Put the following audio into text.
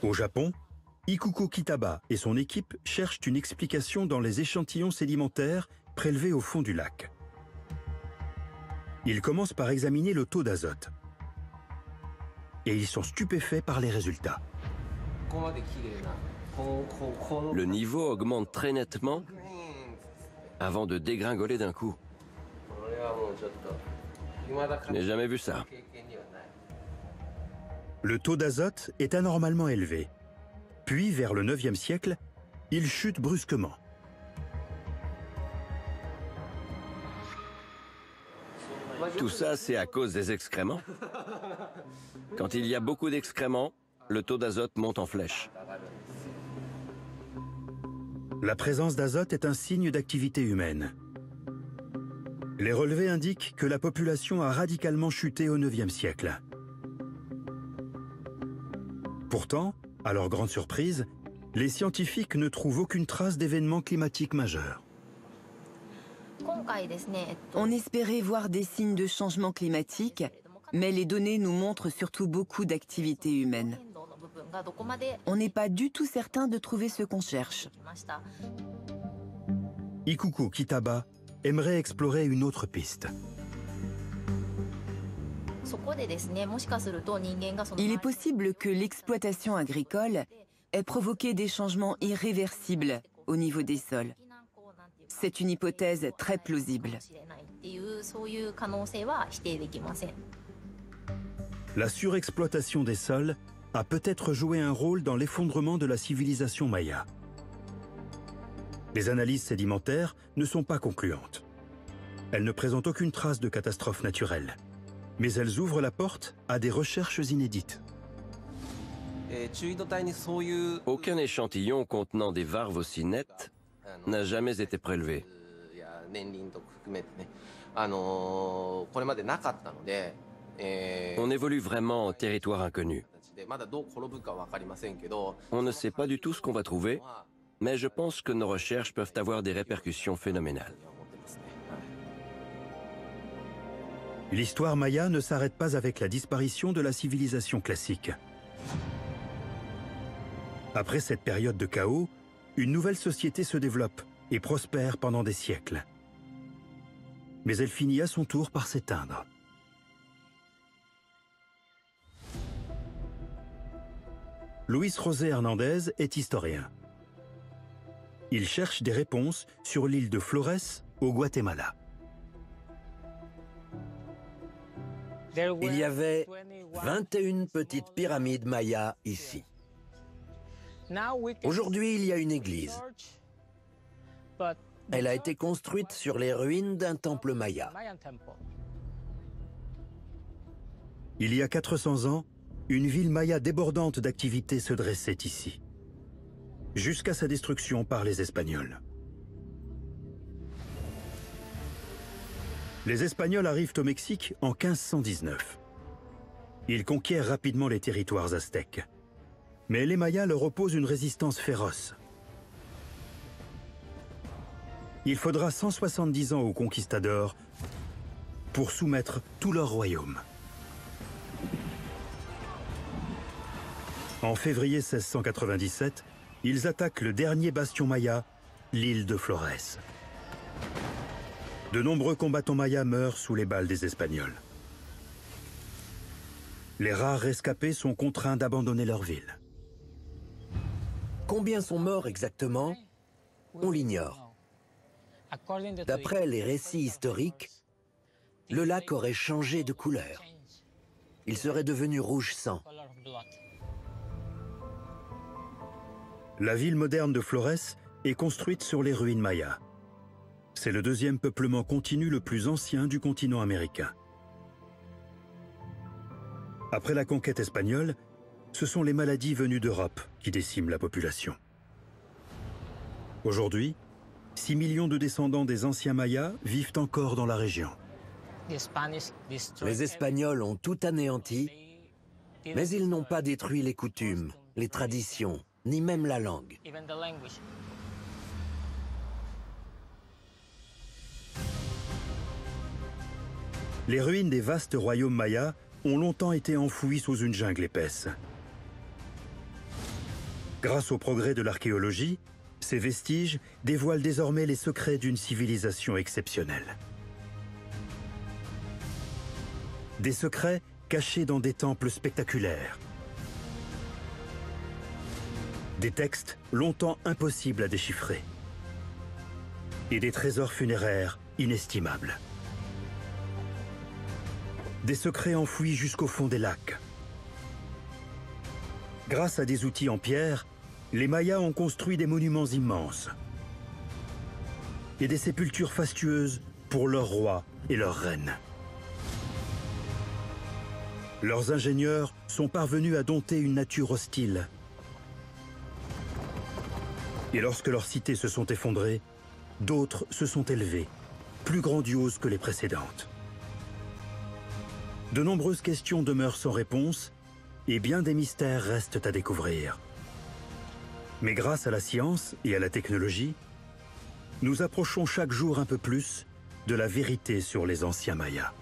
Au Japon, Ikuko Kitaba et son équipe cherchent une explication dans les échantillons sédimentaires prélevés au fond du lac. Ils commencent par examiner le taux d'azote. Et ils sont stupéfaits par les résultats. Le niveau augmente très nettement avant de dégringoler d'un coup. Je n'ai jamais vu ça. Le taux d'azote est anormalement élevé. Puis, vers le 9e siècle, il chute brusquement. Tout ça, c'est à cause des excréments. Quand il y a beaucoup d'excréments, le taux d'azote monte en flèche. La présence d'azote est un signe d'activité humaine. Les relevés indiquent que la population a radicalement chuté au 9e siècle. Pourtant, à leur grande surprise, les scientifiques ne trouvent aucune trace d'événements climatiques majeurs. On espérait voir des signes de changement climatique, mais les données nous montrent surtout beaucoup d'activités humaines. On n'est pas du tout certain de trouver ce qu'on cherche. Ikuko Kitaba aimerait explorer une autre piste. Il est possible que l'exploitation agricole ait provoqué des changements irréversibles au niveau des sols. C'est une hypothèse très plausible. La surexploitation des sols a peut-être joué un rôle dans l'effondrement de la civilisation maya. Les analyses sédimentaires ne sont pas concluantes. Elles ne présentent aucune trace de catastrophe naturelle, mais elles ouvrent la porte à des recherches inédites. Aucun échantillon contenant des varves aussi nettes n'a jamais été prélevé. On évolue vraiment en territoire inconnu. On ne sait pas du tout ce qu'on va trouver, mais je pense que nos recherches peuvent avoir des répercussions phénoménales. L'histoire maya ne s'arrête pas avec la disparition de la civilisation classique. Après cette période de chaos, une nouvelle société se développe et prospère pendant des siècles. Mais elle finit à son tour par s'éteindre. Luis José Hernandez est historien. Il cherche des réponses sur l'île de Flores, au Guatemala. Il y avait 21 petites pyramides mayas ici. Aujourd'hui, il y a une église. Elle a été construite sur les ruines d'un temple maya. Il y a 400 ans, une ville maya débordante d'activités se dressait ici, jusqu'à sa destruction par les Espagnols. Les Espagnols arrivent au Mexique en 1519. Ils conquièrent rapidement les territoires aztèques. Mais les Mayas leur opposent une résistance féroce. Il faudra 170 ans aux conquistadors pour soumettre tout leur royaume. En février 1697, ils attaquent le dernier bastion maya, l'île de Flores. De nombreux combattants mayas meurent sous les balles des Espagnols. Les rares rescapés sont contraints d'abandonner leur ville. Combien sont morts exactement? On l'ignore. D'après les récits historiques, le lac aurait changé de couleur. Il serait devenu rouge sang. La ville moderne de Flores est construite sur les ruines mayas. C'est le deuxième peuplement continu le plus ancien du continent américain. Après la conquête espagnole, ce sont les maladies venues d'Europe qui déciment la population. Aujourd'hui, 6 millions de descendants des anciens Mayas vivent encore dans la région. Les Espagnols ont tout anéanti, mais ils n'ont pas détruit les coutumes, les traditions, ni même la langue. Les ruines des vastes royaumes mayas ont longtemps été enfouies sous une jungle épaisse. Grâce au progrès de l'archéologie, ces vestiges dévoilent désormais les secrets d'une civilisation exceptionnelle. Des secrets cachés dans des temples spectaculaires. Des textes longtemps impossibles à déchiffrer. Et des trésors funéraires inestimables. Des secrets enfouis jusqu'au fond des lacs. Grâce à des outils en pierre, les Mayas ont construit des monuments immenses et des sépultures fastueuses pour leurs rois et leurs reines. Leurs ingénieurs sont parvenus à dompter une nature hostile. Et lorsque leurs cités se sont effondrées, d'autres se sont élevées, plus grandioses que les précédentes. De nombreuses questions demeurent sans réponse et bien des mystères restent à découvrir. Mais grâce à la science et à la technologie, nous approchons chaque jour un peu plus de la vérité sur les anciens Mayas.